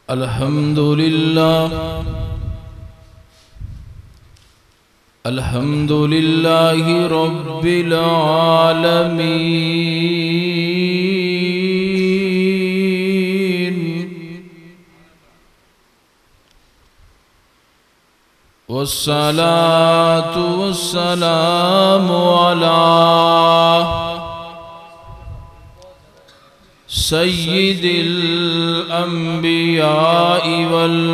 الحمد للہ الحمد للہ رب العالمین والصلاة والسلام علی سید الانبیاء والمرسلین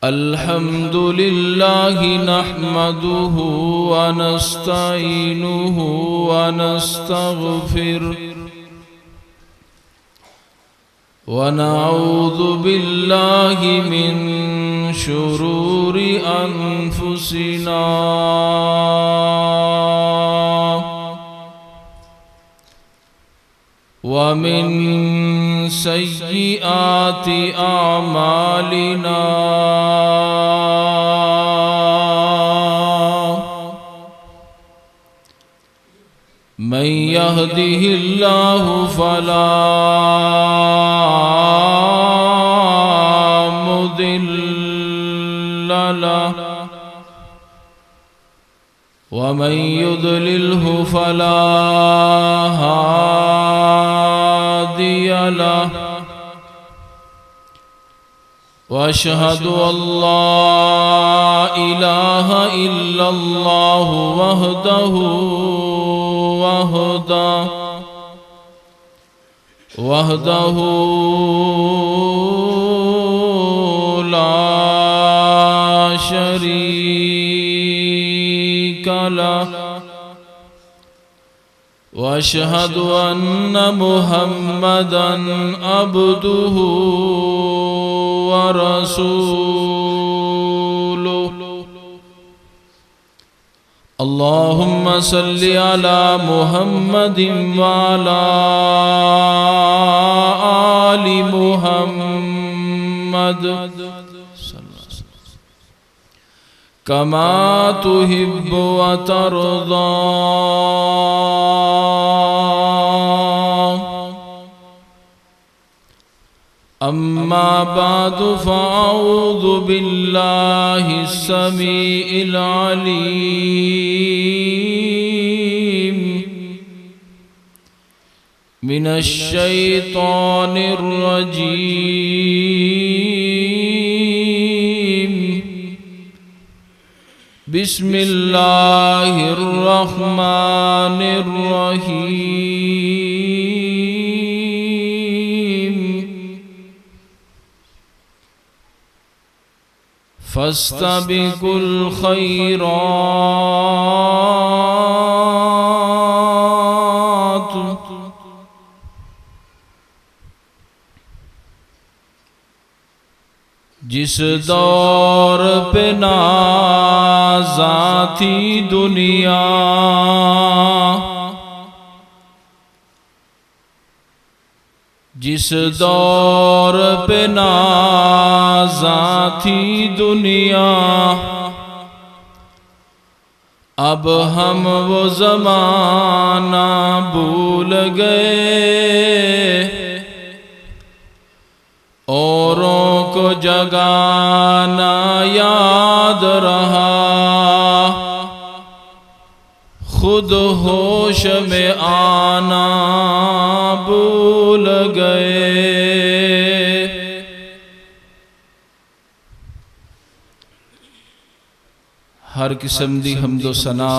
الحمد للہ نحمده ونستعینه ونستغفره ونعوذ باللہ من شرور انفسنا ومن سیئات اعمالنا من يهده الله فلا مضل له ومن يضلله فلا هادي له واشهد ان لا اله الا الله وحده لا شريك له واشهد ان محمدا عبده ورسوله اللهم صل على محمد وعلى آل محمد كما تحب وترضى أما بعد فأعوذ بالله السميع العليم من الشيطان الرجيم بسم الله الرحمن الرحيم فاستبقوا الخيرات جس دور پہ نازاں تھی دنیا جس دور پہ نازاں تھی دنیا اب ہم وہ زمانہ بھول گئے اوروں کو جگانا یاد رہا خود ہوش میں آنا بھول گئے ہر قسم دی حمد و ثنا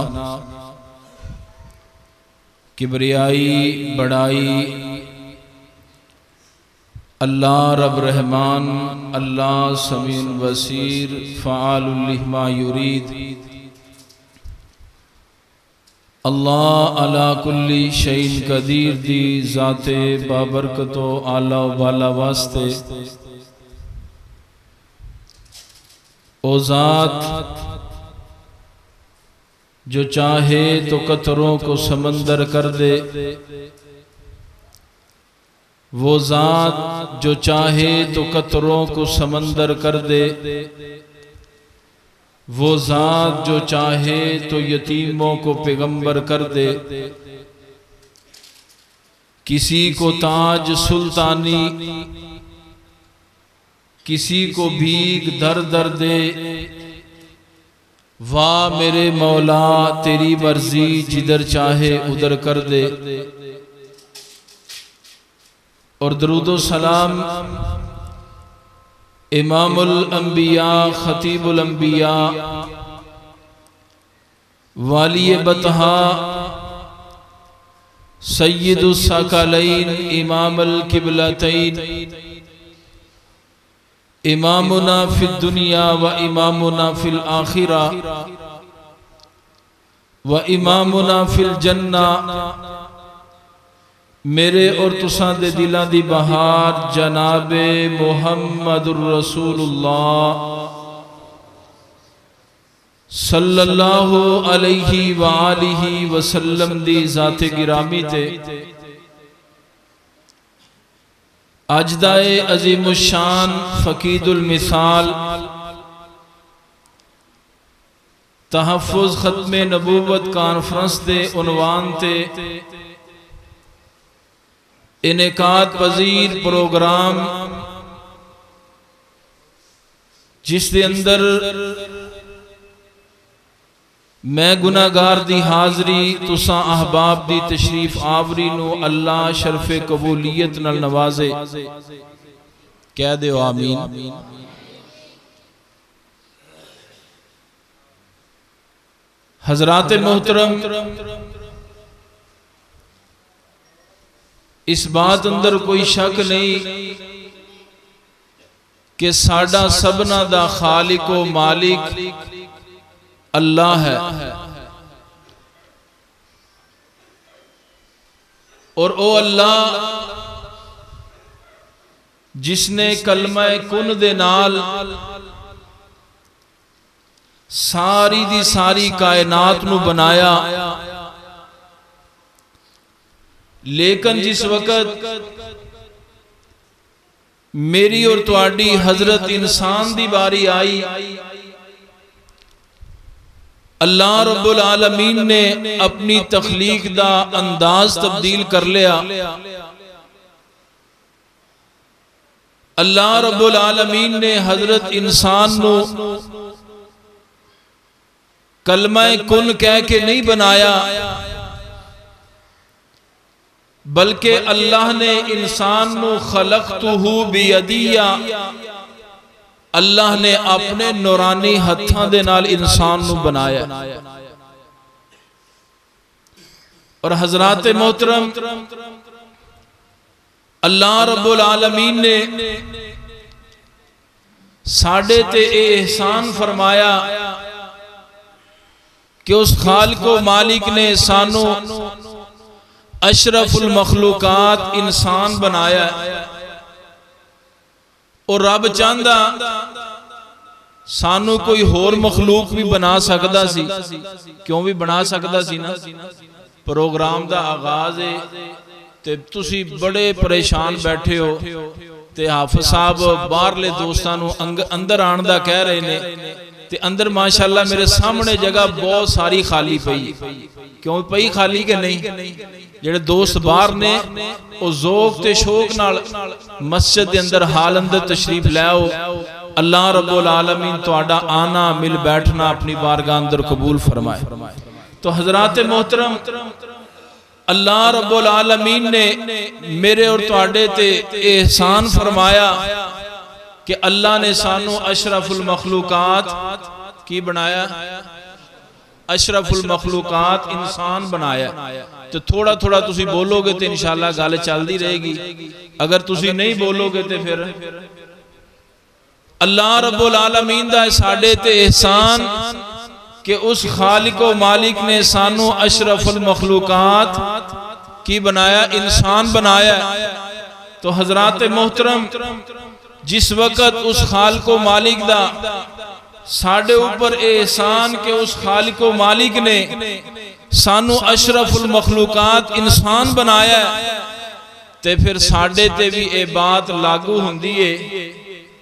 کبریائی بڑائی اللہ رب رحمان اللہ سمیع بصیر فعال لما یرید اللہ علی کل شیء قدیر دی ذات بابرکت و اعلی و بالا واسطے او ذات جو چاہے تو قطروں کو سمندر کر دے وہ ذات جو چاہے تو قطروں کو سمندر کر دے وہ ذات جو چاہے تو یتیموں کو پیغمبر کر دے، کسی کو تاج سلطانی، کسی کو بھیک در در دے، واہ میرے مولا تیری مرضی جدھر چاہے ادھر کر دے۔ اور درود و سلام امام الانبیاء خطیب الانبیاء والی بطحا سید الثقلین امام القبلتین امامنا فی الدنیا و امامنا فی الآخرہ و امامنا فی الجنہ، میرے اور تساں دے دلاں دی بہار جناب محمد الرسول اللہ صلی اللہ علیہ وآلہ وسلم دی ذات گرامی تے اجدائے عظیم الشان فقید المثال تحفظ ختم نبوت کانفرنس دے عنوان تے انعقاد پذیر پروگرام جس دے اندر میں گناہگار دی حاضری تساں احباب دی تشریف آوری نو اللہ شرف قبولیت نال نوازے، کہہ دیو آمین۔ حضرات محترم، اس بات اندر کوئی شک نہیں کہ ساڈا سبنا دا خالق و مالک اللہ ہے، اور او اللہ جس نے کلمہ کن دے نال ساری دی ساری کائنات نو بنایا، لیکن جس وقت میری اور تواڈی حضرت انسان دی باری آئی، اللہ رب العالمین نے اپنی تخلیق دا انداز تبدیل کر لیا۔ اللہ رب العالمین نے حضرت انسان نو کلمہ کن کہہ کے نہیں بنایا، بلکہ اللہ نے انسان نو خلقتہ بیدیہ، اللہ نے اپنے نورانی ہتھاں دے نال انسان نو بنایا۔ اور حضرات محترم، اللہ رب العالمین نے ساڈے تے اے احسان فرمایا کہ اس خالق و مالک نے سانو اشرف المخلوقات انسان بنایا، اور رب چاہندا سانو کوئی ہور مخلوق بھی بنا سکدا سی، کیوں بھی بنا سکدا سی نا۔ پروگرام دا آغاز ہے تے تسی بڑے پریشان بیٹھے ہو تے حافظ صاحب باہر لے دوستاں نو اندر آن دا کہہ رہے نے، تے اندر ماشاءاللہ میرے سامنے جگہ بہت ساری خالی پئی، کیوں پئی خالی کہ نہیں؟ جڑے دوست باہر نے او ذوق تے شوق نال مسجد دے اندر حال اندر تشریف لے آؤ۔ اللہ رب العالمین تہاڈا آنا مل بیٹھنا اپنی بارگاہ اندر قبول فرمائے۔ تو حضرات محترم، اللہ رب العالمین نے میرے اور تہاڈے تے احسان فرمایا کہ اللہ نے سانو اشرف المخلوقات کی بنایا، اشرف المخلوقات انسان بنایا۔ تو تھوڑا تھوڑا تسی بولو گے تو انشاءاللہ گل چلدی رہے گی، اگر تسی نہیں بولو گے تو پھر اللہ رب العالمین دا ساڈے تے احسان کہ اس خالق و مالک نے سانو اشرف المخلوقات کی بنایا، انسان بنایا۔ تو حضرات محترم، جس وقت اس خالق و مالک دا ساڈے اوپر احسان کہ اس خالق و مالک نے سانو اشرف المخلوقات انسان بنایا، تے پھر ساڈے تے بھی اے بات لاگو ہوندی ہے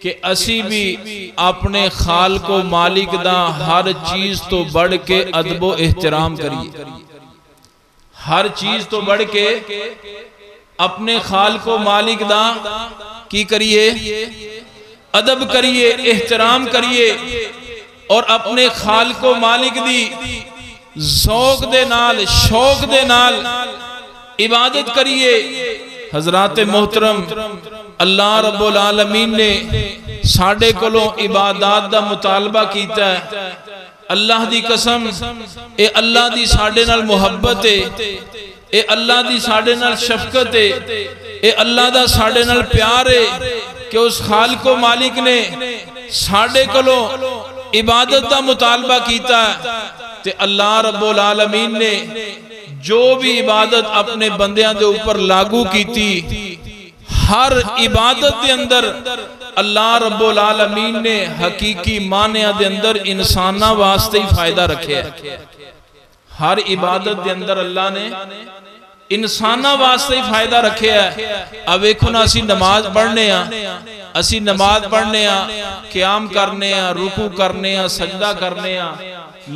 کہ اسی بھی اپنے خالق و مالک دا ہر چیز تو بڑھ کے ادب و احترام کریے، ہر چیز تو بڑھ کے اپنے خالق و مالک دا کی کریے، ادب کریے، احترام کریے، اور اپنے خالق و مالک دی ذوق دے نال، شوق دے نال عبادت کریے۔ حضرات محترم، اللہ رب العالمین نے ساڈے کولوں عبادات دا مطالبہ کیتا ہے۔ اللہ دی قسم، اے اللہ دی ساڈے نال محبت ہے، اے اللہ دی ساڈے نال شفقت ہے، اے اللہ دا ساڈے نال پیار ہے کہ اس خالق و مالک نے ساڈے کولوں عبادت دا مطالبہ کیتا ہے، تے اللہ رب العالمین نے جو بھی عبادت اپنے بندیاں دے اوپر لاگو کیتی، ہر عبادت دے اندر اللہ رب العالمین نے حقیقی معنی دے اندر انسانہ واسطے ہی فائدہ رکھے ہے۔ ہر عبادت دے اندر اللہ نے انسانہ واسطے ہی فائدہ رکھے ہے۔ اب ویکھو نا، اسی نماز پڑھنے ہاں، اسی نماز پڑھنے ہاں، قیام کرنے ہاں، رکوع کرنے ہاں، سجدہ کرنے ہاں،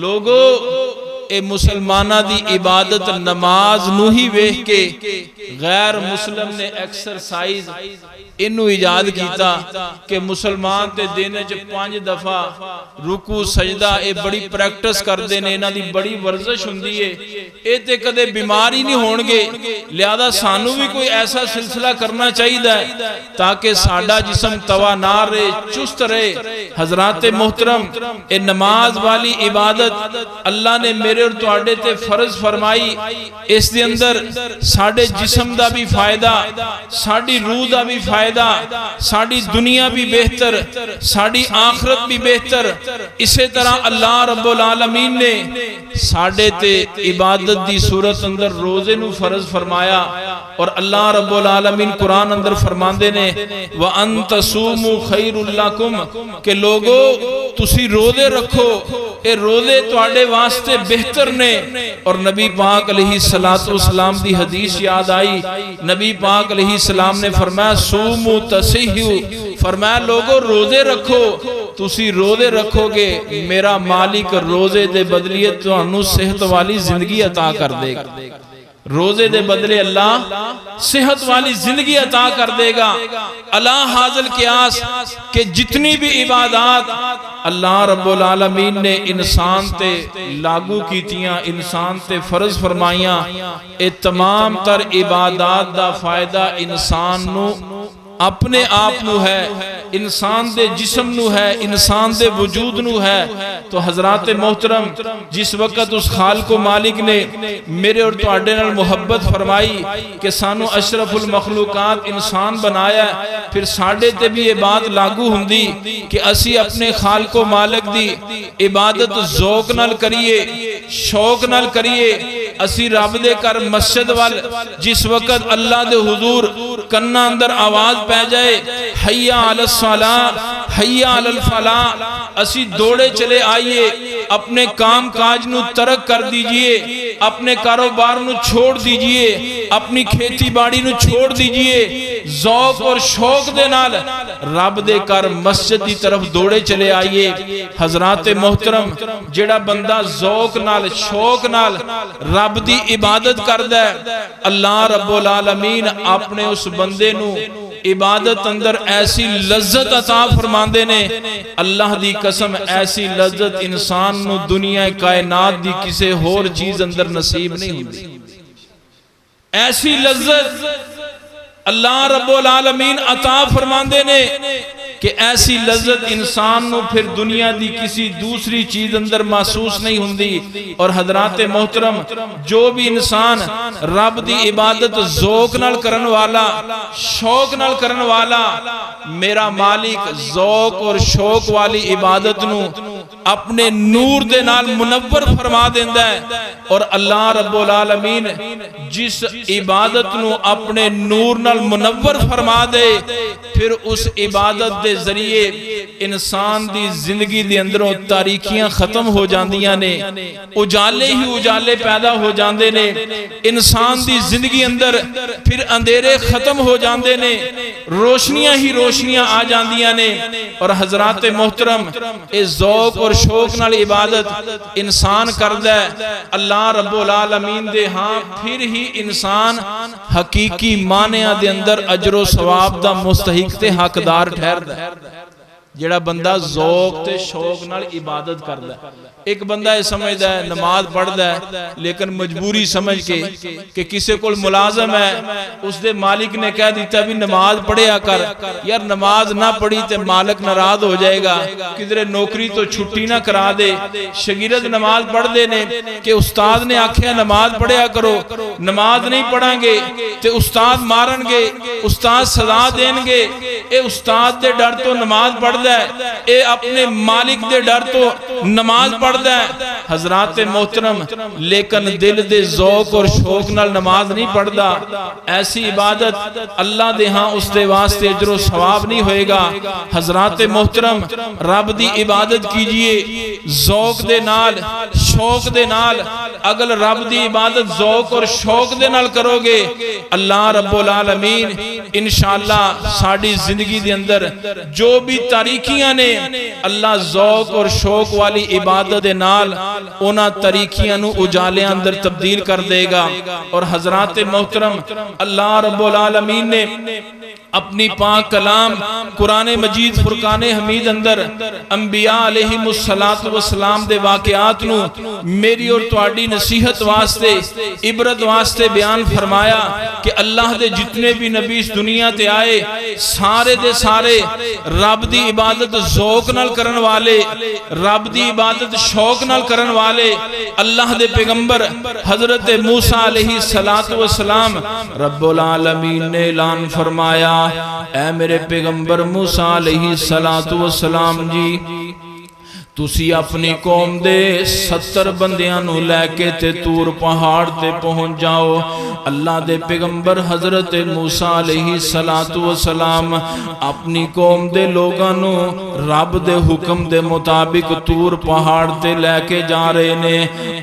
لوگو اے مسلمانہ دی عبادت نماز نو ہی ویکھ کے غیر مسلم نے ایکسرسائز انو ایجاد کیتا کہ مسلمان تے دینے چ 5 دفعہ رکوع سجدہ اے بڑی پریکٹس کر دینے، انہاں دی بڑی ورزش ہوندی ہے، اے تے کدے بیماری نہیں ہون گے، لہذا سانو بھی کوئی ایسا سلسلہ کرنا چاہیے تاکہ ساڈا جسم توانار رہے، چست رہے۔ حضرات محترم، اے نماز والی عبادت اللہ نے میرے اور تواڈے تے فرض فرمائی، اس دے اندر ساڈے جسم دا بھی فائدہ، ساڈی روح دا بھی فائدہ، ساڈی دنیا بھی بہتر، ساڈی آخرت بھی بہتر۔ اسی طرح اللہ رب العالمین نے ساڈے تے عبادت دی صورت اندر روزے نو فرض فرمایا، اور اللہ رب العالمین قرآن اندر فرماندے نے وَأَن تَصُومُوا خَيْرٌ لَكُمْ، کہ لوگو تسی روزے رکھو، اے روزے تواڈے واسطے بہتر نے۔ اور نبی پاک علیہ السلام دی حدیث یاد آئی، نبی پاک علیہ السلام نے فرمایا سومو تصیحو، فرمایا لوگو روزے رکھو، تسی روزے رکھو گے میرا مالک روزے دے بدلیے تانوں صحت والی زندگی عطا کر دے گا۔ روزے دے بدلے اللہ صحت والی زندگی عطا کر دے گا۔ اللہ حاضر قیاس کہ جتنی بھی عبادات اللہ رب العالمین نے انسان تے لاگو کیتیاں، انسان تے فرض فرمائیاں، اے تمام تر عبادات دا فائدہ انسان نو اپنے آپ نو ہے، انسان دے جسم نو ہے، انسان دے وجود نو ہے۔ تو حضرات محترم، جس وقت اس خالق و مالک نے میرے اور تواڈے نال محبت فرمائی کہ سانو اشرف المخلوقات انسان بنایا ہے، پھر ساڈے تے بھی یہ بات لاگو ہوندی کہ اسی اپنے خالق و مالک دی عبادت ذوق نال کریے، شوق نال کریے۔ اسی رب دے کر مسجد وال جس وقت اللہ دے حضور کنا اندر آواز پہ جائے حی علی الصلاۃ، حی علی الفلاح، اسی دوڑے چلے آئیے، اپنے کام کاج نو ترک کر دیجئے، اپنے کاروبار نو چھوڑ دیجئے، اپنی کھیتی باڑی نو چھوڑ دیجئے، ذوق اور شوق دے نال رب دے کر مسجد دی طرف دوڑے چلے آئیے۔ حضرات محترم، جڑا بندہ ذوق نال شوق نال رب دی عبادت کردا ہے، اللہ رب العالمین اپنے اس بندے نو عبادت اندر ایسی لذت عطا فرماندے نے، اللہ دی قسم ایسی لذت انسان نو دنیا کائنات دی کسے ہور چیز اندر نصیب نہیں ہوندی۔ ایسی لذت اللہ رب العالمین عطا فرماندے نے کہ ایسی لذت انسان نو پھر دنیا دی کسی دوسری چیز اندر محسوس نہیں ہوندی۔ اور حضرات محترم، جو بھی انسان رب دی عبادت ذوق نال کرن والا، شوق نال کرن والا، میرا مالک ذوق اور شوق والی عبادت نو اپنے نور دے نال منور فرما دیندا ہے۔ اور اللہ رب العالمین جس عبادت نو اپنے نور نال منور فرما دے، پھر اس عبادت دے ذریعے انسان دی زندگی دے اندروں تاریکیاں ختم ہو جاندیاں نے، اجالے ہی اجالے پیدا ہو جاندے نے، انسان دی زندگی اندر پھر اندھیرے ختم ہو جاندے نے، روشنیاں ہی روشنیاں آ جاندیاں نے۔ اور حضرات محترم اے ذوق اور شوق نال عبادت انسان کردا ہے اللہ رب العالمین دے ہاں، پھر ہی انسان حقیقی معنیاں دے اندر اجر و ثواب دا مستحق تے حقدار ٹھہردا ہے۔ جڑا بندہ ذوق تے شوق نال عبادت کردا ہے، ایک بندہ یہ سمجھدا ہے نماز پڑھدا ہے لیکن مجبوری سمجھ کے کہ کسی کول ملازم ہے، اس دے مالک نے کہہ دیتا بھی نماز پڑھیا کر، یار نماز نہ پڑھی تے مالک ناراض ہو جائے گا، کدھر نوکری تو چھٹی نہ کرا دے۔ شاگرد نماز پڑھ دے نے کہ استاد نے آکھیا نماز پڑھیا کرو، نماز نہیں پڑھیں گے تے استاد مارن گے، استاد سزا دین گے، اے استاد دے ڈر تو نماز پڑھدا ہے، اے اپنے مالک دے ڈر تو نماز پڑھدا ہے۔ حضرات محترم لیکن دل دے ذوق اور شوق نال نماز نہیں پڑھدا، ایسی عبادت اللہ دے ہاں اس دے واسطے اجر و ثواب نہیں ہوئے گا۔ حضرات محترم رب دی عبادت کیجئے ذوق دے نال، شوق دے نال۔ اگر رب دی عبادت ذوق اور شوق دے نال کرو گے، اللہ رب العالمین انشاءاللہ ساڑی زندگی دے اندر جو بھی تاریکیاں نے، اللہ ذوق اور شوق والی عبادت دے نال اونا تاریکیاں نو اجالے اندر تبدیل کر دے گا۔ اور حضرات محترم اللہ رب العالمین نے اپنی پاک کلام قرآن مجید فرقان حمید اندر انبیاء علیہم السلام دے واقعات نو میری اور تواڈی نصیحت واسطے، عبرت واسطے بیان فرمایا کہ اللہ دے جتنے بھی نبی اس دنیا تے آئے سارے دے سارے رب دی عبادت ذوق نال کرن والے، رب دی عبادت شوق نال کرن والے۔ اللہ دے پیغمبر حضرت موسیٰ علیہ السلام رب العالمین نے اعلان فرمایا، اے میرے پیغمبر موسیٰ علیہ السلام جی، تسی اپنی قوم دے 70 بندیاں نو لے کے تے تور پہاڑ تے پہنچ جاؤ۔ اللہ دے پیغمبر حضرت موسیٰ علیہ السلام اپنی قوم دے لوگاں نو رب دے حکم دے مطابق تور پہاڑ تے لے کے جا رہے نے۔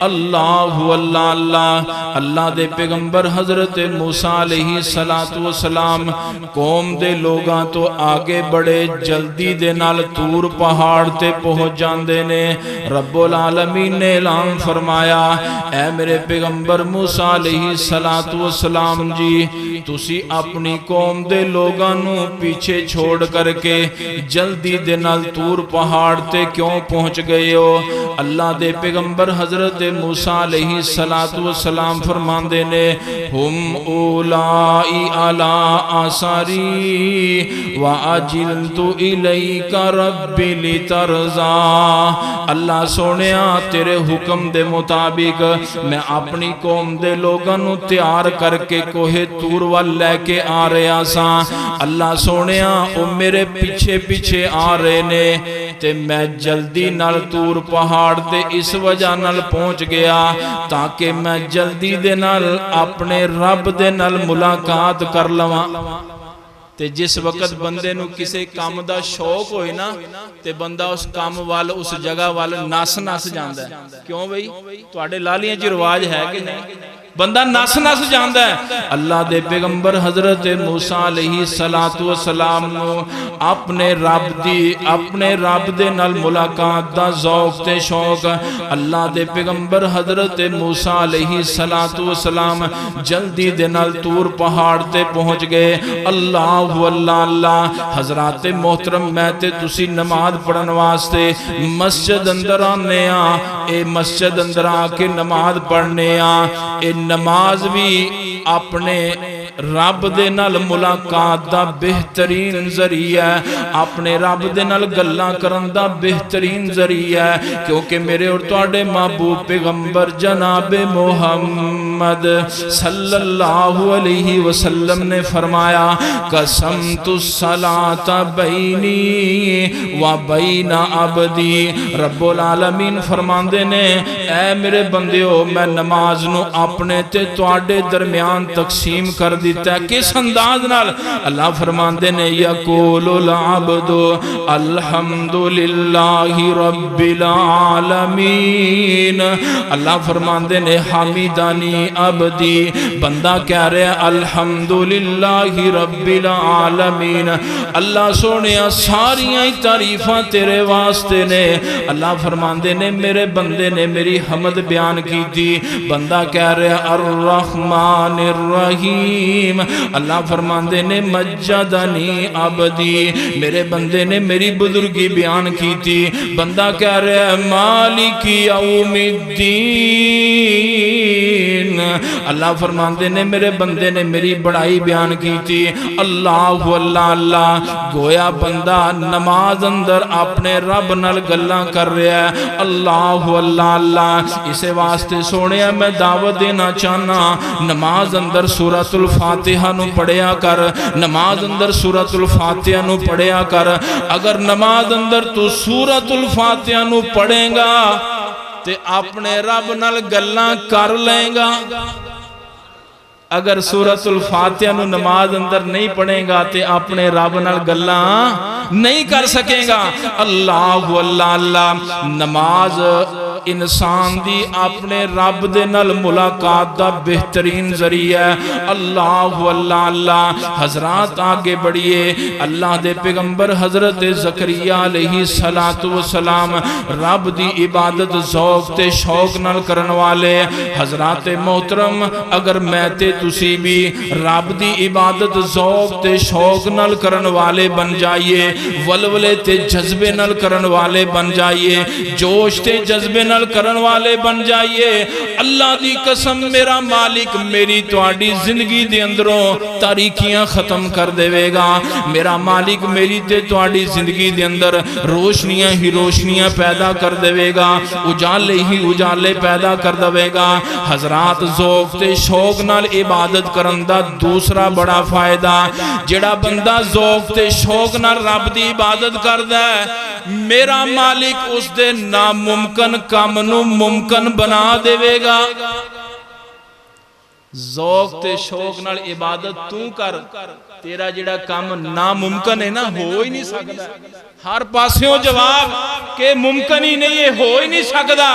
اللہ اللہ اللہ اللہ دے پیغمبر حضرت موسیٰ علیہ السلام قوم دے لوگاں تو آگے بڑے جلدی دے نال تور پہاڑ تے پہنچ جاندے نے۔ رب العالمین نے اعلان فرمایا، اے میرے پیغمبر موسیٰ علیہ السلام جی، تسی اپنی قوم دے لوگاں نو پیچھے چھوڑ کر کے جلدی دے نال تور پہاڑ تے کیوں پہنچ گئے ہو؟ اللہ دے پیغمبر حضرت موسیٰ علیہ السلام فرماندے نے، ہم اولائی علی آثاری وَأَجِلْتُ إِلَيْكَ رَبِّ لِتَرْضَى۔ اللہ سونیا تیرے حکم دے مطابق میں اپنی قوم دے لوگاں نو تیار کر کے کوہ تور وال لے کے آ رہا سا۔ اللہ سونیا او میرے پیچھے پیچھے آ رہے نے تے میں جلدی نال تور پہاڑ تے اس وجہ نال پہنچ گیا تاکہ میں جلدی دے نال اپنے رب دے نال ملاقات کر لواں۔ تے جس وقت بندے نو کسے کام دا شوق ہوئے نا تے بندہ اس کام وال اس جگہ وال ناس جاندہ ہے۔ کیوں بھئی؟ تو آڑے لالیاں جی رواج ہے کہ نہیں؟ بندہ نس جاندہ ہے۔ اللہ دے پیغمبر حضرت موسیٰ علیہ السلام نو اپنے رب دے نال ملاقات دا ذوق تے شوق۔ اللہ دے پیغمبر حضرت موسیٰ علیہ السلام جلدی دے نال تور پہاڑ تے پہنچ گئے۔ اللہ اللہ اللہ حضرات محترم میں تے تسی نماز پڑھن واسطے مسجد اندر آنے اے مسجد اندر آ کے نماز پڑھنے اے نماز بھی اپنے رب دے نال ملاقات دا بہترین ذریعہ ہے، اپنے رب دے نال گلاں کرن دا بہترین ذریعہ ہے، کیونکہ میرے اور تواڈے محبوب پیغمبر جناب محمد صلی اللہ علیہ وسلم نے فرمایا، قسمت الصلاۃ بینی و بین عبدی۔ رب العالمین فرماندے نے، اے میرے بندیو میں نماز نو اپنے تے تواڈے درمیان تقسیم کر دیتا ہے۔ کس انداز نال؟ اللہ فرماندے نے، یقول العبد العبد الحمد للہ رب العالمین. اللہ فرماندے نے حمیدانی عبدی، بندہ کہہ رہے ہیں الحمد للہ رب العالمین. اللہ سونے ساریاں تعریفاں تیرے واسطے نے. اللہ فرماندے نے میرے بندے نے میری حمد بیان کی تھی. بندہ کہہ رہے ہیں الرحمن الرحیم. اللہ فرماندے نے مجدنی عبدی، میرے بندے نے میری بزرگی بیان کی تھی. بندہ کہہ رہے ہیں مالک یوم الدین. اللہ فرماندے نے میرے بندے نے میری بڑائی بیان کی تھی. اللہ اللہ اللہ. گویا بندہ نماز اندر اپنے رب نال گلاں کر رہا ہے. اللہ اللہ اللہ. اسے واسطے سونے میں دعوت دینا چاہنا، نماز اندر سورۃ الفاتحہ نو پڑھیا کر. نماز اندر سورۃ الفاتحہ نو پڑھیا کر. اگر نماز اندر تو سورۃ الفاتحہ نو پڑھے گا تے اپنے رب نال گلاں کر لیں گا. اگر سورۃ الفاتحہ نو نماز اندر نہیں پڑھے گا تے اپنے رب نال گلاں نہیں کر سکے گا. اللہ اللہ اللہ. نماز انسان دی اپنے رب دے نال ملاقات دا بہترین ذریعہ ہے. اللہ اللہ اللہ. حضرات آگے بڑھئے. اللہ دے پیغمبر حضرت زکریا علیہ السلام رب دی عبادت ذوق تے شوق نال کرن والے. حضرات محترم اگر میں تے تسی بھی رب دی عبادت ذوق تے شوق نال کرن والے بن جائیے، ولولے تے جذبے نال کرن والے بن جائیے، جوش تے جذبے نال کرن والے بن جائیے، اللہ دی قسم میرا مالک میری تواڈی زندگی دے اندروں تاریکیاں ختم کر دے گا. میرا مالک میری تے تواڈی زندگی دے اندر روشنیاں ہی روشنیاں پیدا کر دے گا، اجالے ہی اجالے پیدا کر دے گا. حضرات ذوق تے شوق نال عبادت کرن دا دوسرا بڑا فائدہ، جڑا بندہ ذوق تے شوق نال رب دی عبادت کردا ہے میرا مالک اس دے ناممکن کام نو ممکن بنا دے گا. ذوق تے شوق نال عبادت تو کر، تیرا جڑا کام ناممکن ہے نا ہو ہی نہیں سکتا. ہر پاسیوں جواب کہ ممکن ہی نہیں ہے، ہو ہی نہیں سکتا.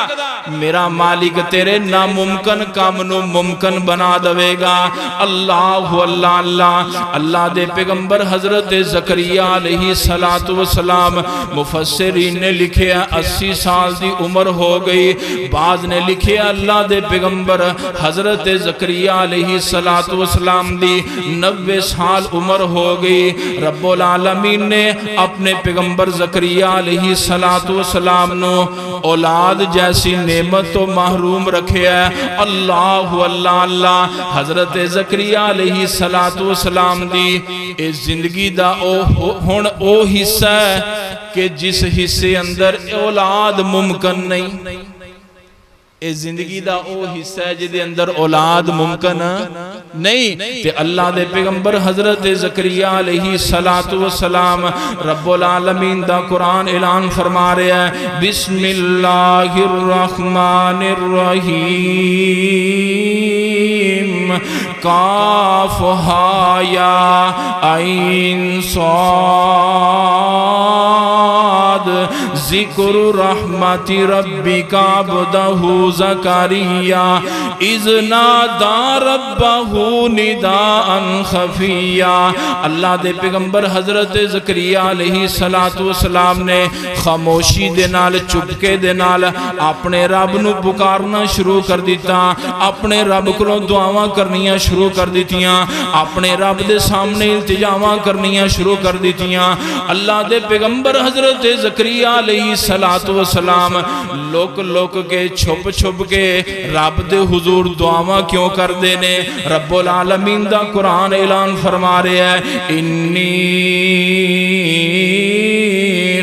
میرا مالک تیرے ناممکن کام نو ممکن بنا دے گا. اللہ اللہ اللہ. اللہ دے پیغمبر حضرت زکریا علیہ السلام مفسرین نے لکھے 80 سال دی عمر ہو گئی. بعض نے لکھے اللہ دے پیغمبر حضرت زکریا علیہ السلام دی 90 سال عمر ہو گئی. رب العالمین نے اپنے پیغمبر زکریا علیہ السلام نو اولاد جیسی نعمت تو محروم رکھے ہے. اللہ اللہ اللہ. حضرت زکریا علیہ السلام دی اس زندگی دا ہن او حصہ ہے کہ جس حصے اندر اولاد ممکن نہیں. اس زندگی دا او حصہ ہے جدے اندر اولاد ممکن نہیں. تے اللہ دے پیغمبر حضرت زکریا علیہ السلام رب العالمین دا قرآن اعلان فرما رہے ہیں بسم اللہ الرحمن الرحیم کاف ہا یا عین صاد ذکر رحمت ربک عبدہ زکریا اذ نادى ربہ نداء خفیا. اللہ دے پیغمبر حضرت زکریا علیہ السلام نے خاموشی دے نال چپکے دے نال اپنے رب نو پکارنا شروع کر دیتا. اپنے رب کو دعاواں کرنیاں شروع کر دیتیاں. اپنے رب دے سامنے التجاواں کرنیاں شروع کر دیتیاں. اللہ دے پیغمبر حضرت زکریا علیہ السلام لوک لوک کے چھپ چھپ کے رب دے حضور دعاواں کیوں کر دینے؟ رب العالمین دا قرآن اعلان فرما رہے ہیں انی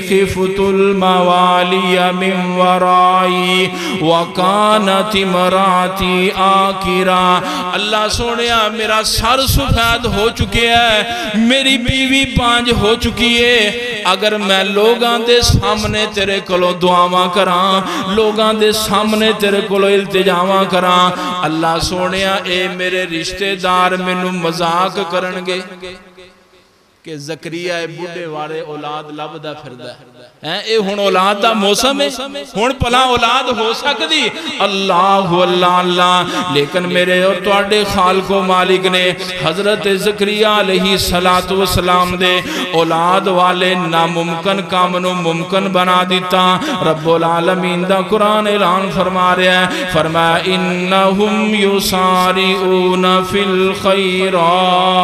خفت الموالی من ورائی وکانت امراتی آکرا. اللہ سونیا میرا سر سفید ہو چکے ہے، میری بیوی پانج ہو چکی ہے. اگر میں لوگاں دے سامنے تیرے کولوں دعاواں کراں، لوگاں دے سامنے تیرے کولوں التجاواں کراں، اللہ سونیا اے میرے رشتہ دار مینوں مذاق کرنگے کہ زکریا بڑھے وارے اولاد لبدا پھردا ہے اے ہن اولاد دا موسم ہے ہن پلا اولاد ہو سکدی اللہ اللہ اللہ لیکن میرے اور تواڈے خالق و مالک نے حضرت زکریا علیہ السلام دے اولاد والے ناممکن کام نو ممکن بنا دیتا رب العالمین دا قرآن اعلان فرما رہا ہے فرمایا انہم یسارعون فی الخیرات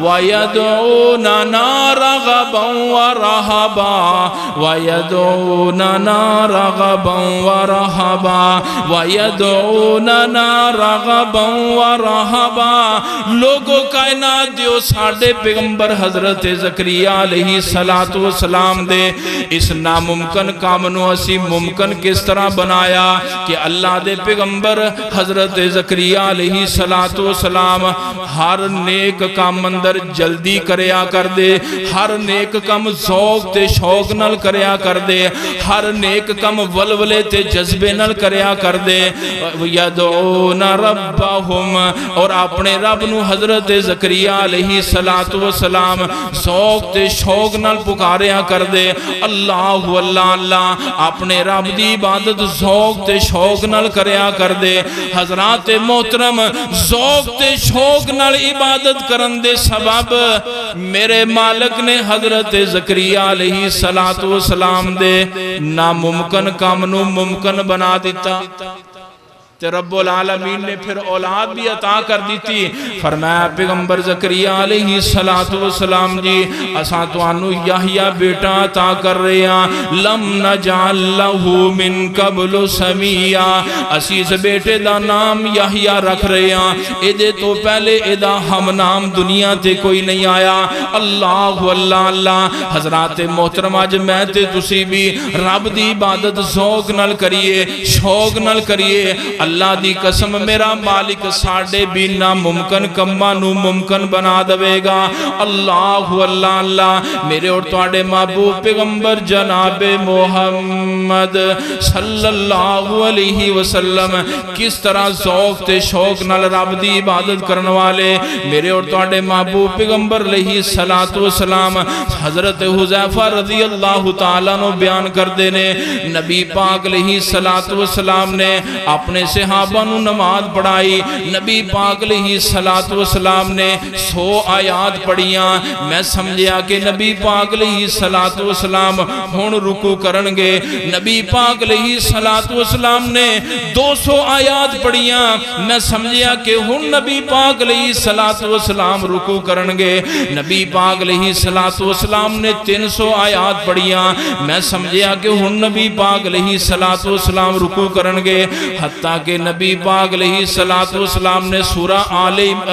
وَيَدْعُونَنَا رَغَبًا وَرَهَبًا وَيَدْعُونَنَا رَغَبًا وَرَهَبًا وَيَدْعُونَنَا رَغَبًا وَرَهَبًا لوگو کائنات دیو ساڑھے پیغمبر حضرت زکریا علیہ السلام دے اس ناممکن کامنو اسی ممکن کس طرح بنایا کہ اللہ دے پیغمبر حضرت زکریا علیہ السلام ہر نیک کام اندر جلدی کریا کر دے ہر نیک کم ذوق تے شوق نال کریا کر دے ہر نیک کم ولولے تے جذبے نال کریا کر دے یدعون ربہم اور اپنے رب نو حضرت زکریا علیہ السلام ذوق تے شوق نال پکاریا کر دے اللہ اللہ اللہ اپنے رب دی عبادت ذوق تے شوق نال کریا کر دے حضرات محترم ذوق تے شوق نال عبادت کرن دے سبب میرے مالک نے حضرت زکریا علیہ السلام دے ناممکن کام نو ممکن بنا دیتا تے رب العالمین نے پھر اولاد بھی عطا کر دیتی فرمایا پیغمبر زکریا علیہ السلام جی اساں توانو یحییٰ بیٹا عطا کر رہے ہیں لم نجعل لہ من قبل سمیہ اسی اس بیٹے دا نام یحییٰ رکھ رہے ہیں ایدے تو پہلے ایدہ ہم نام دنیا تے کوئی نہیں آیا اللہ اللہ اللہ حضرات محترم آج میں تے تسی بھی رب دی عبادت ذوق نال کریے شوق نال کریے اللہ دی قسم میرا مالک ساڑھے بھی ناممکن کمہ نو ممکن بنا دوے گا اللہ اللہ اللہ میرے اور تواڈے محبوب پیغمبر جناب محمد صلی اللہ علیہ وسلم کس طرح ذوق تے شوق نال رب دی عبادت کرن والے میرے اور تواڈے محبوب پیغمبر علیہ السلام حضرت حذیفہ رضی اللہ تعالیٰ نو بیان کر دینے نبی پاک علیہ السلام نے اپنے صحابہ نو نماز پڑھائی نبی پاک علیہ السلام نے 100 آیات پڑھیاں میں سمجھیا کہ نبی پاک علیہ السلام ہون رکو کرنگے نبی پاک علیہ السلام نے 200 آیات پڑھیاں میں سمجھیا کہ ہون نبی پاک علیہ السلام رکو کرنگے نبی پاک علیہ السلام نے 300 آیات پڑھیاں میں سمجھیا کہ ہون نبی پاک علیہ السلام رکو کرنگے حتیٰ کہ نبی پاک علیہ السلام نے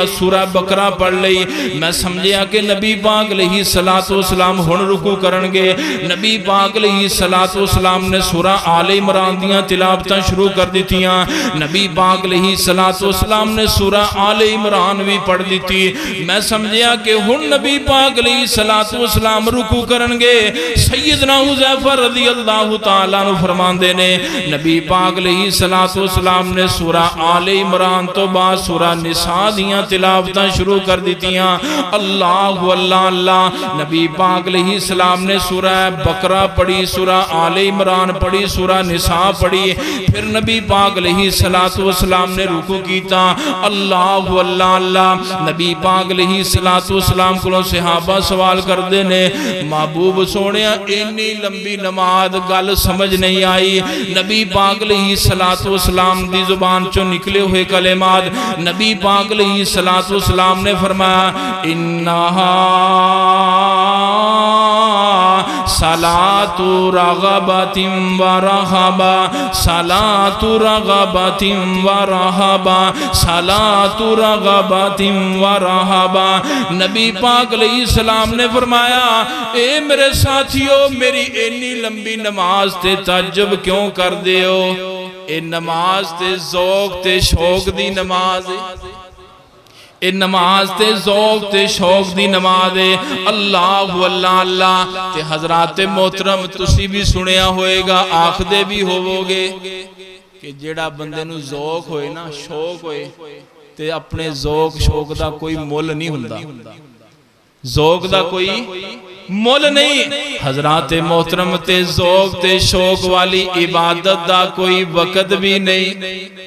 سورہ بقرہ پڑھ لئی میں سمجھیا کہ نبی پاک علیہ السلام ہن رکو کرنگے نبی پاک علیہ السلام نے سورہ آل عمران دیاں تلاوتاں شروع کر دیتیاں نبی پاک علیہ السلام نے سورہ آل عمران بھی پڑھ دیتی میں سمجھیا کہ ہن نبی پاک علیہ السلام رکو کرنگے سیدنا حذیفہ رضی اللہ تعالیٰ عنہ فرماندے نے نبی پاک علیہ السلام نے سورہ آل عمران تو بعد سورہ نساء دیاں تلاوتاں شروع کر دیتیاں اللہ اللہ اللہ نبی پاک علیہ السلام نے سورہ بقرہ پڑھی سورہ آل عمران پڑھی سورہ نساء پڑھی پھر نبی پاک علیہ السلام نے رکوع کیتا اللہ اللہ اللہ نبی پاک علیہ السلام کو صحابہ سوال کر دینے محبوب سونے اتنی لمبی نماز گل سمجھ نہیں آئی نبی پاک علیہ السلام دی زبان چو نکلے ہوئے کلمات نبی پاک علیہ السلام نے فرمایا انہا صلاۃ رغبۃ و رہبہ صلاۃ رغبۃ و رہبہ صلاۃ رغبۃ و رہبہ نبی پاک علیہ السلام نے فرمایا اے میرے ساتھیو میری اتنی لمبی نماز تے تعجب کیوں کر دیو اے نماز تے ذوق تے شوق دی نماز اے نماز تے ذوق تے شوق دی نماز ہے اللہ اللہ اللہ تے حضرات محترم تسی بھی سنیا ہوئے گا آخدے بھی ہوو گے کہ جیڑا بندے نو ذوق ہوئے نا شوق ہوئے تے اپنے ذوق شوق دا کوئی مول نہیں ہوندا، ذوق دا کوئی مول نہیں۔ حضرات محترم تے ذوق تے شوق والی عبادت دا کوئی وقت بھی نہیں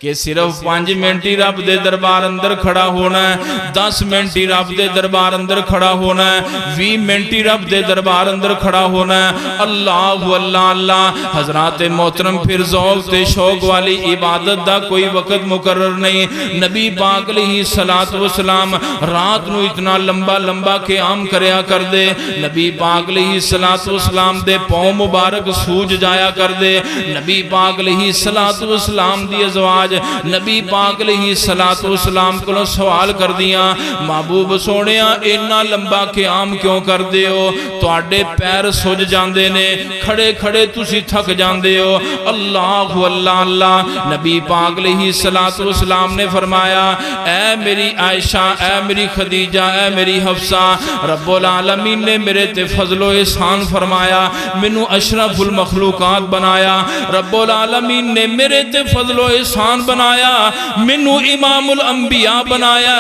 کہ صرف 5 منٹ ہی رب دے دربار اندر کھڑا ہونا ہے، 10 منٹ ہی رب دے دربار اندر کھڑا ہونا ہے، 20 منٹ ہی رب دے دربار اندر کھڑا ہونا ہے۔ اللہ اللہ اللہ۔ حضرات محترم پھر ذوق تے شوق والی عبادت دا کوئی وقت مقرر نہیں۔ نبی پاک علیہ الصلوۃ والسلام رات نو اتنا لمبا لمبا قیام کریا کر دے، نبی پاک علیہ الصلوۃ والسلام دے پاؤں مبارک سوج جایا کر دے۔ نبی پاک علیہ الصلوۃ والسلام دی ازواج نبی پاک علیہ الصلوۃ والسلام کو سوال کر دیا، محبوب سونیا اتنا لمبا قیام کیوں کر دے ہو؟ تواڈے پیر سج جاندے نے، کھڑے کھڑے تسی تھک جاندے ہو۔ اللہ اللہ اللہ۔ نبی پاک علیہ الصلوۃ والسلام نے فرمایا، اے میری عائشہ، اے میری خدیجہ، اے میری حفصہ، رب العالمین نے میرے تے فضل و احسان فرمایا، مینوں اشرف المخلوقات بنایا، رب العالمین نے میرے تے فضل و احسان بنایا، مینو امام الانبیاء بنایا،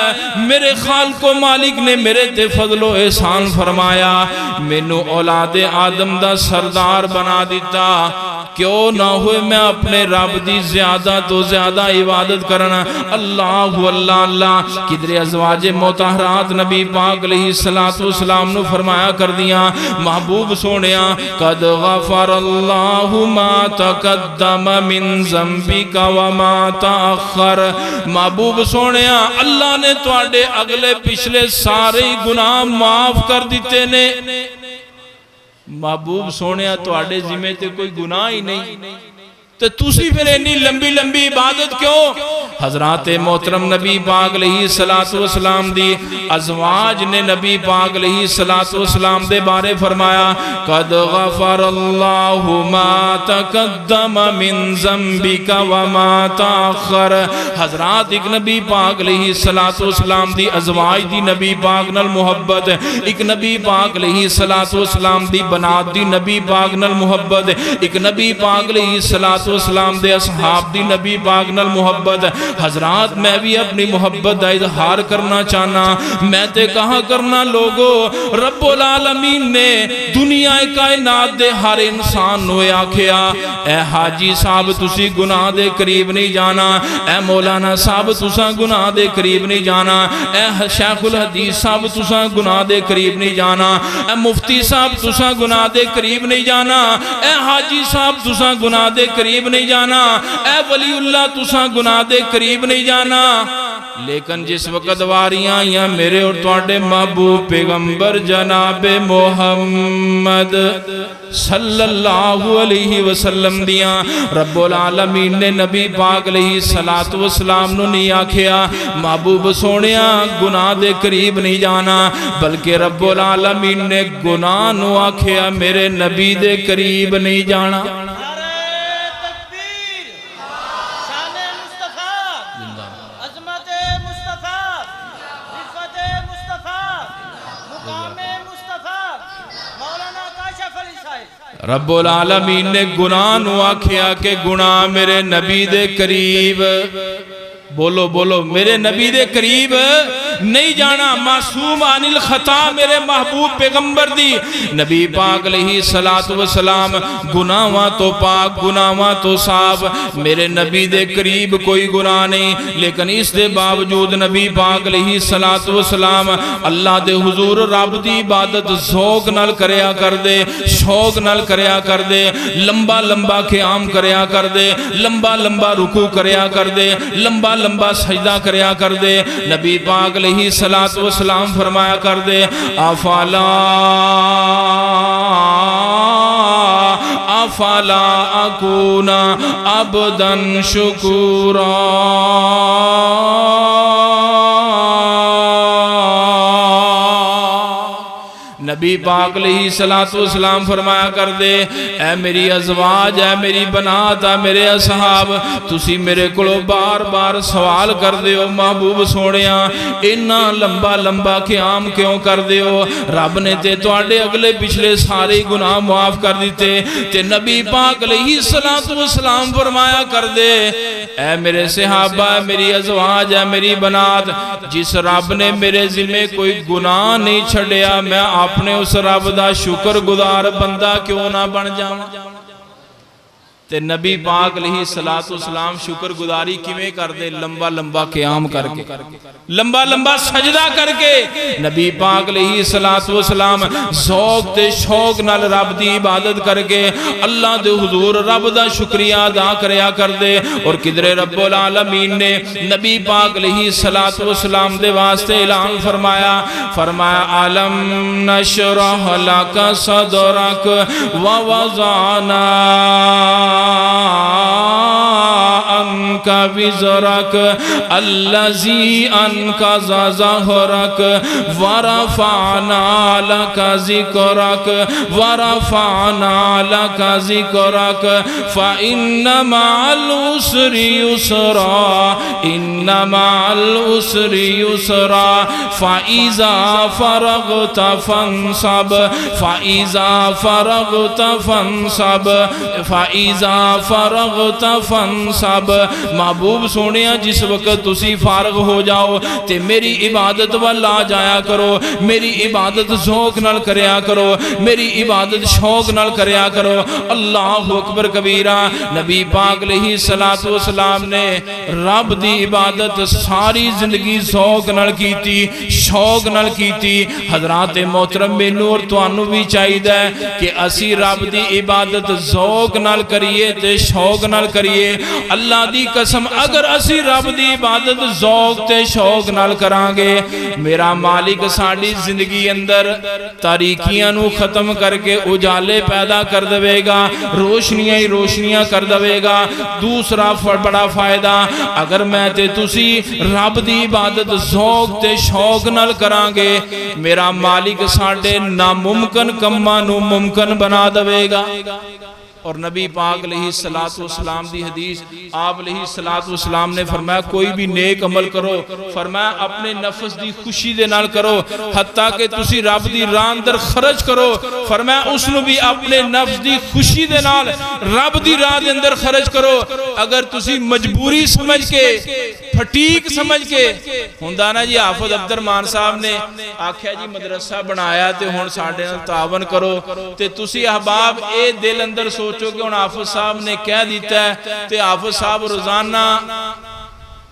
میرے خالق و مالک نے میرے تے فضل و احسان فرمایا، مینو اولاد آدم دا سردار بنا دیتا۔ کیوں نہ ہوئے میں اپنے رب دی زیادہ تو زیادہ عبادت کرنا۔ اللہ اللہ اللہ۔ کدھر ازواج مطہرات نبی پاک علیہ الصلوۃ والسلام نے فرمایا کر دیا، محبوب سونیا قد غفر اللہ ما تقدم من ذنبک وما تاخر۔ محبوب سونیا اللہ نے تواڈے اگلے پچھلے سارے گناہ معاف کر دیتے نے۔ محبوب سونیا تواڈے ذمے تے کوئی گناہ ہی نہیں، تو تسی پھر اتنی لمبی لمبی عبادت کیوں؟ حضرات محترم نبی پاک علیہ الصلوۃ والسلام دی ازواج نے نبی پاک علیہ الصلوۃ والسلام دے بارے فرمایا، قد غفر اللہ ما تقدم من ذنبک وما تاخر۔ حضرات ایک نبی پاک علیہ الصلوۃ والسلام دی ازواج دی نبی پاک نال محبت، ایک نبی پاک علیہ الصلوۃ والسلام دی بنات دی نبی پاک نال محبت، ایک نبی پاک علیہ الصلوۃ والسلام دے اصحاب دی نبی پاک نال محبت۔ حضرات میں بھی اپنی محبت دا اظہار کرنا چاہنا، میں تے کہاں کرنا لوگو، رب العالمین نے دنیا کائنات دے ہر انسان نو آکھیا، اے حاجی صاحب تسی گناہ دے قریب نہیں جانا، اے مولانا صاحب تساں گناہ دے قریب نہیں جانا، اے شیخ الحدیث صاحب تساں گناہ دے قریب نہیں جانا، اے مفتی صاحب تساں گناہ دے قریب نہیں جانا، اے حاجی صاحب تساں گناہ دے قریب نہیں جانا، اے ولی اللہ تساں گناہ دے قریب نہیں جانا۔ لیکن جس وقت واریاں یا میرے اور تواڈے محبوب پیغمبر جناب محمد صلی اللہ علیہ وسلم دیاں، رب العالمین نے نبی پاک علیہ الصلوۃ والسلام نو نہیں آکھیا محبوب سونیا گناہ دے قریب نہیں جانا، بلکہ رب العالمین نے گناہ نو آکھیا میرے نبی دے قریب نہیں جانا۔ رب العالمین نے گناہ نو آکھیا کہ گناہ میرے نبی دے قریب، بولو بولو، میرے نبی دے قریب نہیں جانا، معصوم عن الخطا میرے محبوب پیغمبر دی نبی پاک علیہ الصلوۃ والسلام گناہاں تو پاک، گناہاں تو صاف، میرے نبی دے قریب کوئی گناہ نہیں، لیکن اس دے باوجود نبی پاک علیہ الصلوۃ والسلام اللہ دے حضور رب دی عبادت ذوق نال کریا کر دے، شوق نال کریا کر دے، لمبا لمبا قیام کریا کر دے، لمبا لمبا رکوع کریا کر دے، لمبا لمبا سجدہ کریا کر دے۔ نبی پاک علیہ الصلوۃ والسلام فرمایا کر دے، افلا اکون عبدا شکورا۔ نبی پاک علیہ السلام فرمایا کر دے اے میری ازواج اے میری بنات اے میرے اصحاب تسی میرے کلو بار بار سوال کر دیو محبوب سونیاں اتنا لمبا لمبا قیام کیوں کر دیو رب نے تے تواڈے اگلے پچھلے سارے گناہ معاف کر دیتے تے نبی پاک علیہ السلام فرمایا کر دے اے میرے صحابہ اے میری ازواج اے میری بنات جس رب نے میرے ذمے کوئی گناہ نہیں چھڑیا میں اپنے اس رب دا شکر گزار بندہ کیوں نہ بن جاؤں تے نبی پاک علیہ السلام شکر گزاری کیویں کر دے لمبا لمبا قیام کر کے لمبا لمبا سجدہ کر کے نبی پاک علیہ السلام ذوق تے شوق نال رب دی عبادت کر کے اللہ دے حضور رب دا شکریہ ادا کریا کر دے اور کدھر رب العالمین نے نبی پاک علیہ السلام دے واسطے اعلان فرمایا عالم نشرح لک صدرک ووضعنا انک وزرک الذی انقض ظہرک ورفعنا لک ذکرک فإن مع العسر یسرا ان مع العسر یسرا فإذا فرغت فانصب فرغت فانصب محبوب سونیا جس وقت تسی فارغ ہو جاؤ تے میری عبادت والا جایا کرو میری عبادت ذوق نال کریا کرو میری عبادت شوق نال کریا کرو اللہ اکبر کبیرہ نبی پاک علیہ السلام نے رب دی عبادت ساری زندگی ذوق نال کیتی شوق نال کیتی حضرات محترم مینوں اور تانوں بھی چاہیے کہ اسی رب دی عبادت ذوق نال کریے تے شوق نال کریے اللہ دی قسم اگر اسی رب دی عبادت ذوق تے شوق نال کرانگے میرا مالک ساڈی زندگی اندر تاریکیاں نو ختم کر کے اجالے پیدا کر دے گا روشنیاں ہی روشنیاں کر دے گا دوسرا بڑا فائدہ اگر میں تے تسی رب دی عبادت ذوق تے شوق نال کرانگے میرا مالک ساڈے ناممکن کماں نو ممکن بنا دے گا اور نبی پاک علیہ السلام دی حدیث آپ علیہ السلام نے فرمایا کوئی بھی نیک عمل کرو فرمایا اپنے نفس دی خوشی دے نال کرو حتیٰ کہ تسی رب دی راہ اندر خرچ کرو فرمایا اس نو بھی اپنے نفس دی خوشی دے نال رب دی راہ دے اندر خرچ کرو اگر تسی مجبوری سمجھ کے پھٹیک سمجھ کے ہوندا نا جی حافظ عبدالرحمان صاحب نے آکھیا جی مدرسہ بنایا تے ہن ساڈے نال تعاون کرو تے تسی احباب اے دل اندر سوچو کہ ہن حافظ صاحب نے کہہ دیتا ہے تے حافظ صاحب روزانہ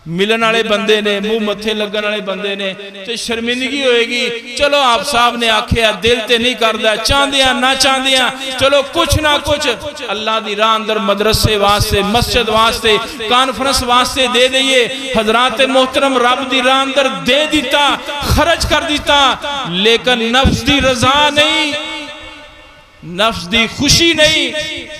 ملن والے بندے نے منہ متھے لگن والے بندے نے تے شرمندگی ہوئے گی چلو آپ صاحب نے آکھیا دل تے نہیں کردا چاندیاں نہ چاندیاں چلو کچھ نہ کچھ اللہ دی راہ اندر مدرسے واسطے مسجد واسطے کانفرنس واسطے دے دئیے حضرات محترم رب دی راہ اندر دے دیتا خرچ کر دیتا لیکن نفس دی رضا نہیں نفس دی خوشی نہیں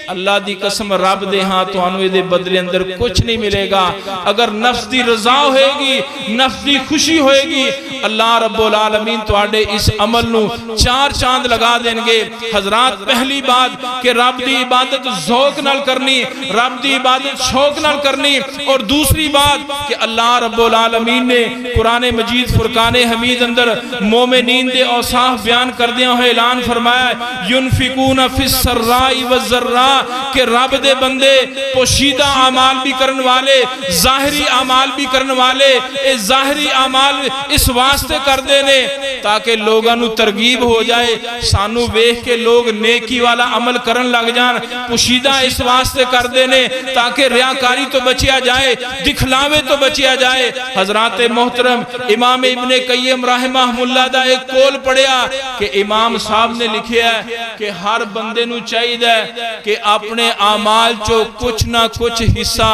اللہ دی قسم رب دے ہاں تو انوے دے بدلے اندر کچھ نہیں ملے گا اگر نفس دی رضا ہوئے گی نفس دی خوشی ہوئے گی اللہ رب العالمین تو آڑے اس عمل نو چار چاند لگا دیں گے حضرات پہلی بات کہ رب دی عبادت ذوق نال کرنی رب دی عبادت شوق نال کرنی اور دوسری بات کہ اللہ رب العالمین نے قرآن مجید فرقان حمید اندر مومنین دے اوصاف بیان کردیاں ہوئے اعلان فرمایا ينفقون فی السراء والضراء کہ رب دے بندے پوشیدہ اعمال بھی کرن والے ظاہری اعمال بھی کرن والے اے ظاہری اعمال اس واسطے کر دینے تاکہ لوگاں نو ترغیب ہو جائے سانو ویکھ کے لوگ نیکی والا عمل کرن لگ جان پوشیدہ اس واسطے کر دینے تاکہ ریاکاری تو بچیا جائے دکھلاوے تو بچیا جائے حضرات محترم امام ابن قیم رحمہ اللہ دا ایک قول پڑھیا کہ امام صاحب نے لکھیا ہے کہ ہر بندے نو چاہیے کہ اپنے اعمال چو کچھ نہ کچھ حصہ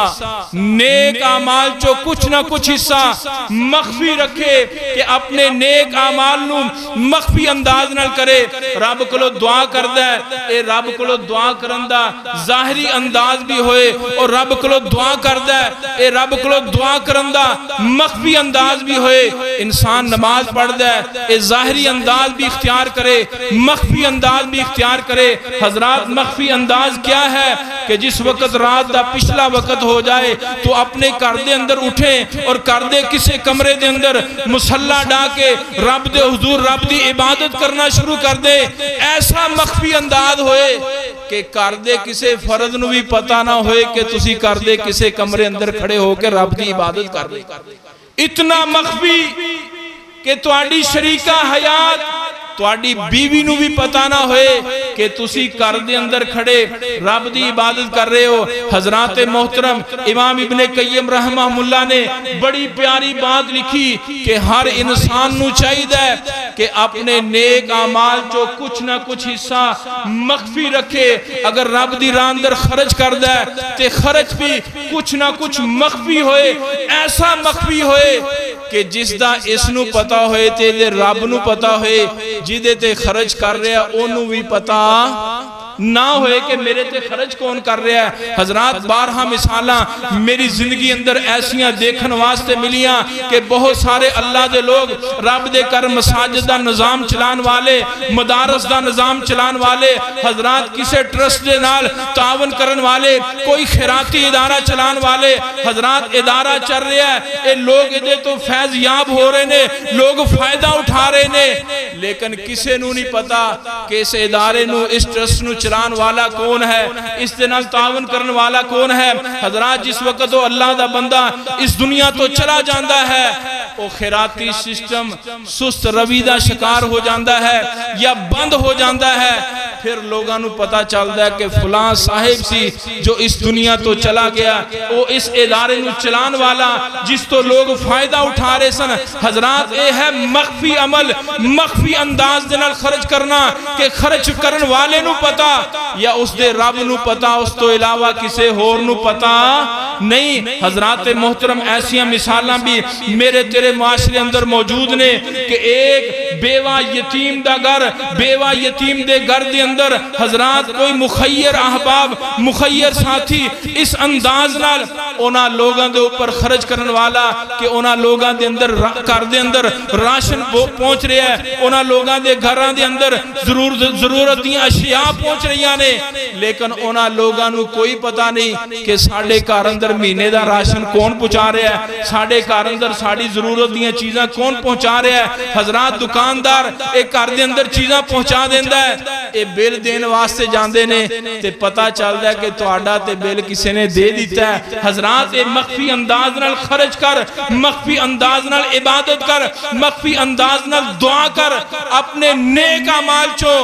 نیک اعمال چو کچھ نہ کچھ حصہ مخفی رکھے کہ اپنے نیک اعمال نو مخفی انداز نال کرے رب کولو دعا کردا ہے اے رب کولو دعا کرندا ظاہری انداز بھی ہوئے اور رب کولو دعا کردا ہے اے رب کولو دعا کرندا مخفی انداز بھی ہوئے انسان نماز پڑھدا ہے اے ظاہری انداز بھی اختیار کرے مخفی انداز بھی اختیار کرے حضرات مخفی انداز کیا ہے کہ جس وقت رات دا پچھلا وقت ہو جائے تو اپنے گھر دے اندر اٹھیں اور گھر دے کسے کمرے دے اندر مصلی ڈا کے رب دے حضور رب دی عبادت کرنا شروع کر دے ایسا مخفی انداز ہوئے کہ کر دے کسے فرض نو بھی پتہ نہ ہوئے کہ تسی کر دے کسے کمرے اندر کھڑے ہو کے رب دی عبادت کر دے اتنا مخفی کہ تواڈی شریکہ حیات تواڈی بیوی نو بھی پتہ نہ ہوئے کہ تسی کر دے اندر کھڑے رب دی عبادت کر رہے ہو حضرات محترم امام ابن قیم رحمہ اللہ نے بڑی پیاری بات لکھی کہ ہر انسان نو چاہیے کہ اپنے نیک اعمال چو کچھ نہ کچھ حصہ مخفی رکھے اگر رب دی راہ اندر خرچ کر دے تے خرچ بھی کچھ نہ کچھ مخفی ہوئے ایسا مخفی ہوئے کہ جس دا اس نو پتا ہوئے تے دے رب نو پتا ہوئے جیدے تے خرچ کر رہے ہیں انہوں بھی پتا نہ ہوئے کہ میرے تے خرچ کون کر رہا ہے حضرات بارہا مثالاں میری زندگی اندر ایسیاں دیکھن واسطے ملیاں کہ بہت سارے اللہ دے لوگ رب دے کر مساجد دا نظام چلان والے مدارس دا نظام چلان والے حضرات کسے ٹرسٹ دے نال تعاون کرن والے کوئی خیراتی ادارہ چلان والے حضرات ادارہ چل رہا ہے اے لوگ ادھے تو فیض یاب ہو رہے نے لوگ فائدہ اٹھا رہے نے لیکن کسے نو نہیں پتا کہ اس ادارے نو اس ٹرسٹ نو چلان والا کون ہے اس دے نال تعاون کرن والا کون ہے حضرات جس وقت وہ اللہ دا بندہ اس دنیا تو چلا جاندہ ہے وہ خیراتی سسٹم سست روی دا شکار ہو جاندہ ہے یا بند ہو جاندہ ہے پھر لوگاں نو پتا چلدا ہے کہ فلاں صاحب سی جو اس دنیا تو چلا گیا وہ اس ادارے نو چلان والا جس تو لوگ فائدہ اٹھا رہے سن حضرات اے ہے مخفی عمل مخفی انداز دے نال خرچ کرنا کہ خرچ کرن والے نو پتا یا اس دے رب نو پتا اس تو علاوہ کسے ہور نو پتا نہیں حضرات محترم ایسیاں مثالاں بھی میرے تیرے معاشرے اندر موجود نے کہ ایک بیوہ یتیم دا گھر بیوہ یتیم دے گھر دے اندر حضرات کوئی مخیر احباب مخیر ساتھی اس انداز نال اونا لوگاں دے اوپر خرچ کرن والا کہ اونا لوگاں دے اندر کر دے اندر راشن پہنچ رہے ہیں اونا لوگاں دے گھراں دے اندر ضرورت دیا اشیاء پہنچ رہی نے لیکن اونا لوگاں نو کوئی پتا نہیں کہ ساڑھے کار اندر مہینے دا راشن کون پہنچا رہا ہے ساڑھے کار اندر ساڑھی ضرورت دیا چیزاں کون پہنچا رہا ہے حضرات دکاندار ایک کار دے اندر چیزاں پہنچا دیندہ ہے اے بل دین واسطے جاندے نے تے پتا چل دا ہے کہ تو آڈا تے بل کسے نے دے دیتا ہے حضرات اے مخفی انداز نال خرچ کر مخفی انداز نال عبادت کر مخفی انداز نال دعا کر اپنے نیک اعمال چو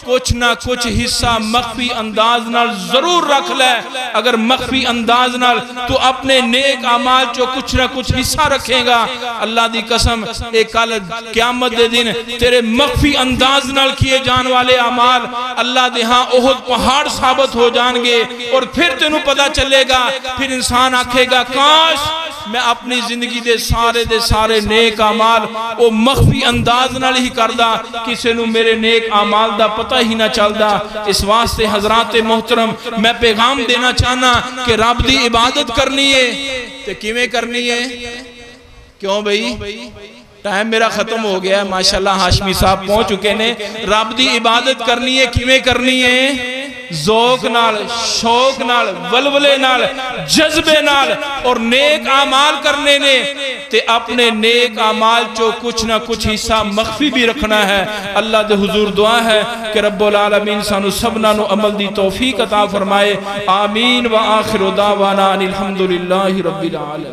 کچھ نہ کچھ حصہ مخفی انداز نال ضرور رکھ لے اگر مخفی انداز نال تو اپنے نیک اعمال چو کچھ نہ کچھ حصہ رکھے گا اللہ دی قسم ایک کل قیامت دے دن تیرے مخفی انداز نال کیے جان والے اعمال اللہ دے ہاں احد پہاڑ ثابت ہو جان گے اور پھر تینوں پتا چلے گا پھر انسان آکھے گا کاش میں اپنی زندگی دے سارے نیک اعمال وہ مخفی انداز نال ہی کردہ کسے نو میرے نیک اعمال دا پتہ ہی نہ چلدا اس واسطے حضرات محترم میں پیغام دینا چاہنا کہ رب دی عبادت کرنی ہے تے کیویں کرنی ہے کیوں بھئی ٹائم میرا ختم ہو گیا ہے ماشاءاللہ ہاشمی صاحب پہنچ چکے نے رب دی عبادت کرنی ہے کیویں کرنی ہے ذوق نال شوق نال ولولے نال جذبے نال اور نیک اعمال کرنے نے تے اپنے نیک اعمال چو کچھ نہ کچھ حصہ مخفی بھی رکھنا ہے اللہ دے حضور دعا ہے کہ رب العالمین سانو سبنا نو عمل دی توفیق عطا فرمائے آمین و آخر دعوانا الحمدللہ رب العالمین